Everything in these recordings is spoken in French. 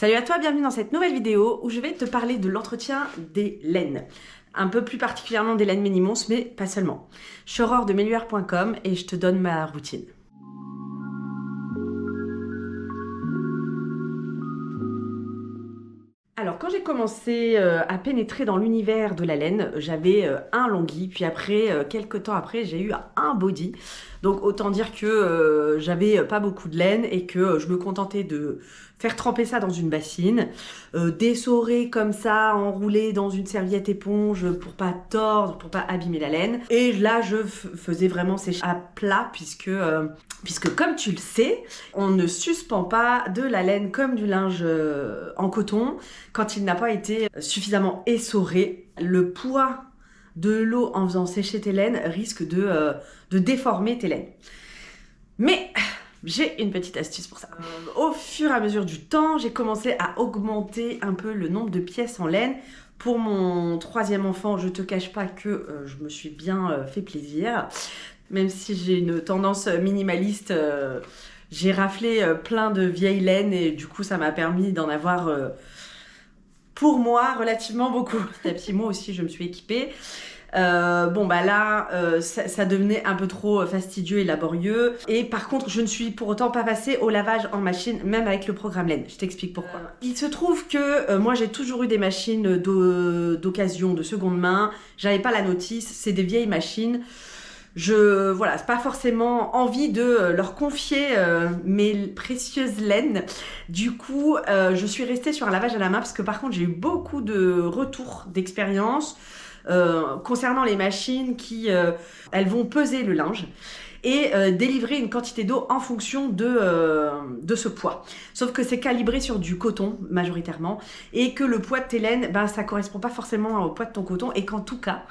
Salut à toi, bienvenue dans cette nouvelle vidéo où je vais te parler de l'entretien des laines. Un peu plus particulièrement des laines Ménimons, mais pas seulement. Je suis Aurore de Meluar.com et je te donne ma routine. Alors, quand j'ai commencé à pénétrer dans l'univers de la laine, j'avais un longhi, puis après, quelques temps après, j'ai eu un body. Donc, autant dire que j'avais pas beaucoup de laine et que je me contentais de faire tremper ça dans une bassine, d'essorer comme ça, enrouler dans une serviette éponge pour pas tordre, pour pas abîmer la laine. Et là, je faisais vraiment sécher à plat puisque comme tu le sais, on ne suspend pas de la laine comme du linge en coton quand il n'a pas été suffisamment essoré. Le poids de l'eau en faisant sécher tes laines risque de déformer tes laines. Mais j'ai une petite astuce pour ça. Au fur et à mesure du temps, j'ai commencé à augmenter un peu le nombre de pièces en laine. Pour mon troisième enfant, je te cache pas que je me suis bien fait plaisir. Même si j'ai une tendance minimaliste, j'ai raflé plein de vieilles laines et du coup ça m'a permis d'en avoir pour moi relativement beaucoup. Petit à petit, moi aussi je me suis équipée. Ça devenait un peu trop fastidieux et laborieux. Et par contre, je ne suis pour autant pas passée au lavage en machine, même avec le programme laine. Je t'explique pourquoi. Il se trouve que moi, j'ai toujours eu des machines d'occasion, de seconde main. J'avais pas la notice, c'est des vieilles machines. Voilà, c'est pas forcément envie de leur confier mes précieuses laines. Du coup, je suis restée sur un lavage à la main parce que par contre, j'ai eu beaucoup de retours d'expérience concernant les machines qui elles vont peser le linge et délivrer une quantité d'eau en fonction de ce poids. Sauf que c'est calibré sur du coton majoritairement et que le poids de tes laines, ça correspond pas forcément au poids de ton coton et qu'en tout cas,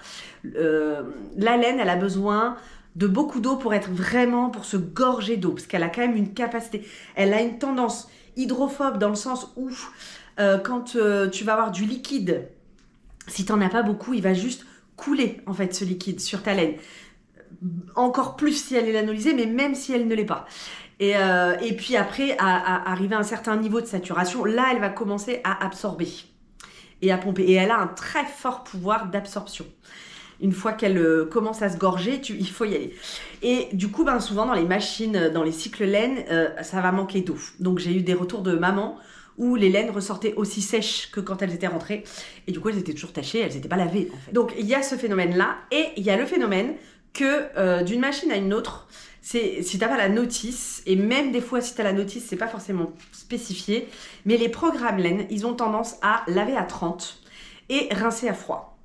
la laine, elle a besoin de beaucoup d'eau pour se gorger d'eau parce qu'elle a quand même une capacité. Elle a une tendance hydrophobe dans le sens où quand tu vas avoir du liquide, si t'en as pas beaucoup, il va juste couler en fait ce liquide sur ta laine. Encore plus si elle est lanolysée, mais même si elle ne l'est pas. Et puis après, à arriver à un certain niveau de saturation, là, elle va commencer à absorber et à pomper. Et elle a un très fort pouvoir d'absorption. Une fois qu'elle commence à se gorger, il faut y aller. Et du coup, souvent dans les machines, dans les cycles laine, ça va manquer d'eau. Donc j'ai eu des retours de maman où les laines ressortaient aussi sèches que quand elles étaient rentrées. Et du coup, elles étaient toujours tachées, elles n'étaient pas lavées en fait. Donc il y a ce phénomène-là. Et il y a le phénomène que d'une machine à une autre, si tu n'as pas la notice, et même des fois si tu as la notice, c'est pas forcément spécifié, mais les programmes laine, ils ont tendance à laver à 30 et rincer à froid.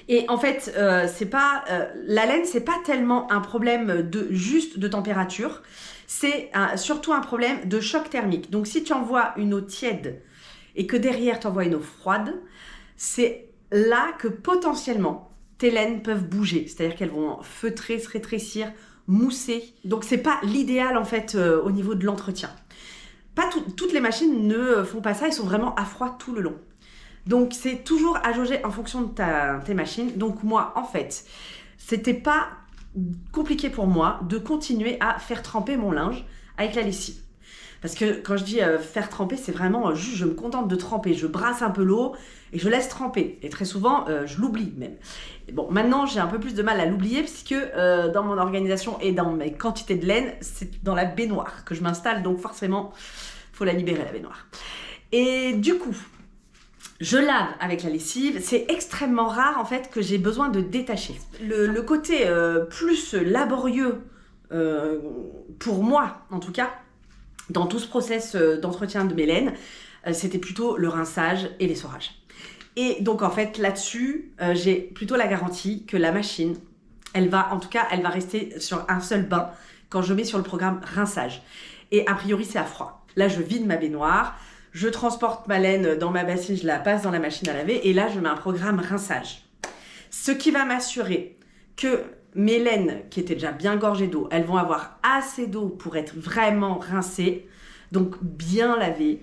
Et en fait, la laine, c'est pas tellement un problème juste de température, c'est surtout un problème de choc thermique. Donc si tu envoies une eau tiède et que derrière tu envoies une eau froide, c'est là que potentiellement tes laines peuvent bouger, c'est-à-dire qu'elles vont feutrer, se rétrécir, mousser. Donc c'est pas l'idéal en fait au niveau de l'entretien. Pas toutes les machines ne font pas ça, elles sont vraiment à froid tout le long. Donc c'est toujours à jauger en fonction de tes machines. Donc moi en fait, c'était pas compliqué pour moi de continuer à faire tremper mon linge avec la lessive. Parce que quand je dis faire tremper, c'est vraiment juste je me contente de tremper. Je brasse un peu l'eau et je laisse tremper. Et très souvent, je l'oublie même. Et bon, maintenant, j'ai un peu plus de mal à l'oublier puisque dans mon organisation et dans mes quantités de laine, c'est dans la baignoire que je m'installe. Donc forcément, il faut la libérer, la baignoire. Et du coup, je lave avec la lessive. C'est extrêmement rare en fait que j'ai besoin de détacher. Le côté plus laborieux pour moi, en tout cas, dans tout ce process d'entretien de mes laines, c'était plutôt le rinçage et l'essorage. Et donc en fait là-dessus, j'ai plutôt la garantie que la machine, elle va rester sur un seul bain quand je mets sur le programme rinçage. Et a priori c'est à froid. Là je vide ma baignoire, je transporte ma laine dans ma bassine, je la passe dans la machine à laver et là je mets un programme rinçage. Ce qui va m'assurer que mes laines qui étaient déjà bien gorgées d'eau, elles vont avoir assez d'eau pour être vraiment rincées, donc bien lavées,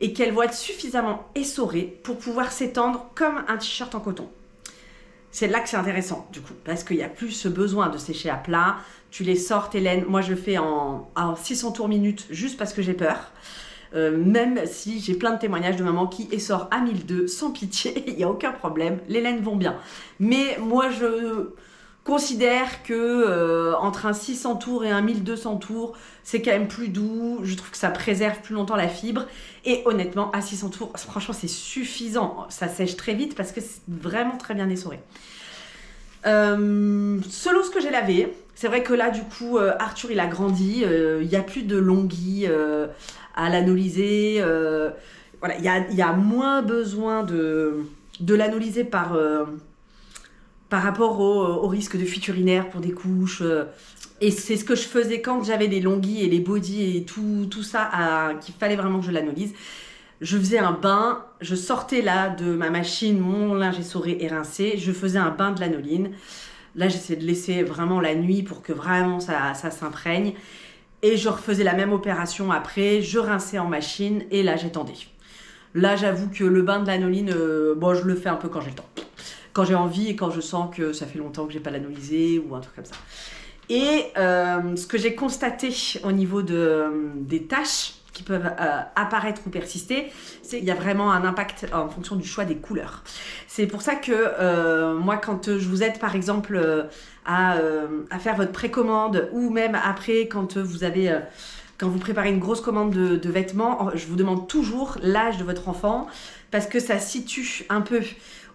et qu'elles vont être suffisamment essorées pour pouvoir s'étendre comme un t-shirt en coton. C'est là que c'est intéressant du coup, parce qu'il n'y a plus ce besoin de sécher à plat. Tu les sors tes laines, moi je le fais en 600 tours minutes juste parce que j'ai peur. Même si j'ai plein de témoignages de mamans qui essorent à 1002 sans pitié, il n'y a aucun problème, les laines vont bien. Mais moi je considère que entre un 600 tours et un 1200 tours, c'est quand même plus doux, je trouve que ça préserve plus longtemps la fibre, et honnêtement à 600 tours, franchement c'est suffisant, ça sèche très vite parce que c'est vraiment très bien essoré. Selon ce que j'ai lavé, c'est vrai que là du coup Arthur il a grandi, il n'y a plus de longhi à l'anolyser, voilà, il y a moins besoin de l'anolyser par rapport au risque de fuite urinaire pour des couches. Et c'est ce que je faisais quand j'avais les longhi et les bodys et tout ça, qu'il fallait vraiment que je l'analyse. Je faisais un bain, je sortais là de ma machine, mon linge essoré et rincé, je faisais un bain de lanoline. Là, j'essayais de laisser vraiment la nuit pour que vraiment ça s'imprègne. Et je refaisais la même opération après, je rinçais en machine et là, j'étendais. Là, j'avoue que le bain de lanoline, bon, je le fais un peu quand j'ai le temps. Quand j'ai envie et quand je sens que ça fait longtemps que j'ai pas l'analysé ou un truc comme ça. Et ce que j'ai constaté au niveau des taches qui peuvent apparaître ou persister, c'est qu'il y a vraiment un impact en fonction du choix des couleurs. C'est pour ça que moi, quand je vous aide par exemple à faire votre précommande ou même après quand vous préparez une grosse commande de vêtements, je vous demande toujours l'âge de votre enfant parce que ça situe un peu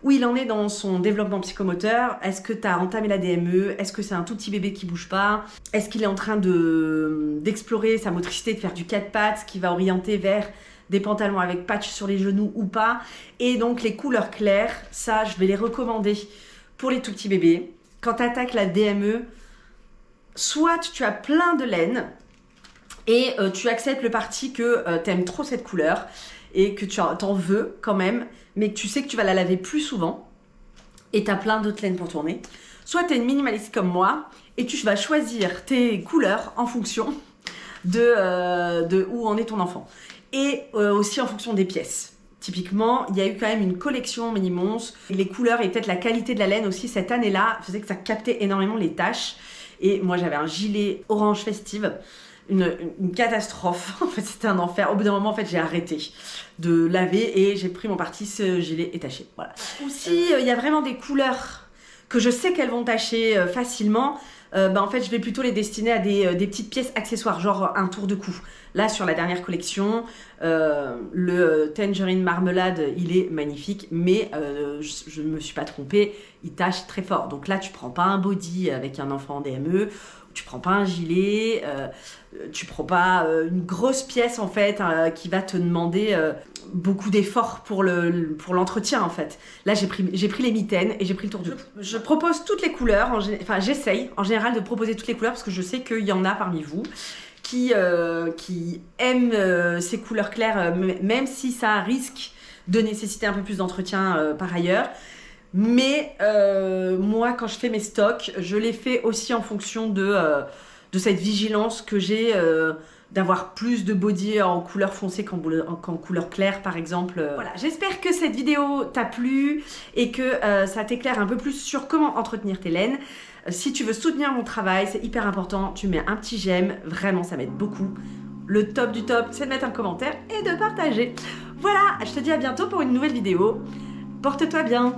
où il en est dans son développement psychomoteur. Est-ce que tu as entamé la DME? Est-ce que c'est un tout petit bébé qui bouge pas? Est-ce qu'il est en train d'explorer sa motricité, de faire du 4 pattes, qui va orienter vers des pantalons avec patch sur les genoux ou pas? Et donc les couleurs claires, ça je vais les recommander pour les tout petits bébés. Quand tu attaques la DME, soit tu as plein de laine et tu acceptes le parti que tu aimes trop cette couleur et que tu t'en veux quand même, mais que tu sais que tu vas la laver plus souvent et tu as plein d'autres laines pour tourner. Soit tu es une minimaliste comme moi et tu vas choisir tes couleurs en fonction de où en est ton enfant. Et aussi en fonction des pièces. Typiquement, il y a eu quand même une collection Minimons. Les couleurs et peut-être la qualité de la laine aussi cette année-là faisait que ça captait énormément les taches. Et moi j'avais un gilet orange festive. Une catastrophe, en fait c'était un enfer. Au bout d'un moment en fait j'ai arrêté de laver et j'ai pris mon parti, ce gilet est taché. Voilà. Aussi il y a vraiment des couleurs que je sais qu'elles vont tacher facilement. En fait je vais plutôt les destiner à des petites pièces accessoires, genre un tour de cou. Là sur la dernière collection, le Tangerine Marmelade il est magnifique, mais je ne me suis pas trompée, il tache très fort. Donc là tu prends pas un body avec un enfant en DME, tu prends pas un gilet, tu prends pas une grosse pièce en fait qui va te demander beaucoup d'efforts pour l'entretien en fait. Là j'ai pris les mitaines et j'ai pris le tour du cou. Je propose toutes les couleurs, enfin j'essaye en général de proposer toutes les couleurs parce que je sais qu'il y en a parmi vous qui aiment ces couleurs claires même si ça risque de nécessiter un peu plus d'entretien par ailleurs. Mais moi, quand je fais mes stocks, je les fais aussi en fonction de cette vigilance que j'ai d'avoir plus de body en couleur foncée qu'en couleur claire, par exemple. Voilà, j'espère que cette vidéo t'a plu et que ça t'éclaire un peu plus sur comment entretenir tes laines. Si tu veux soutenir mon travail, c'est hyper important, tu mets un petit j'aime, vraiment ça m'aide beaucoup. Le top du top, c'est de mettre un commentaire et de partager. Voilà, je te dis à bientôt pour une nouvelle vidéo. Porte-toi bien!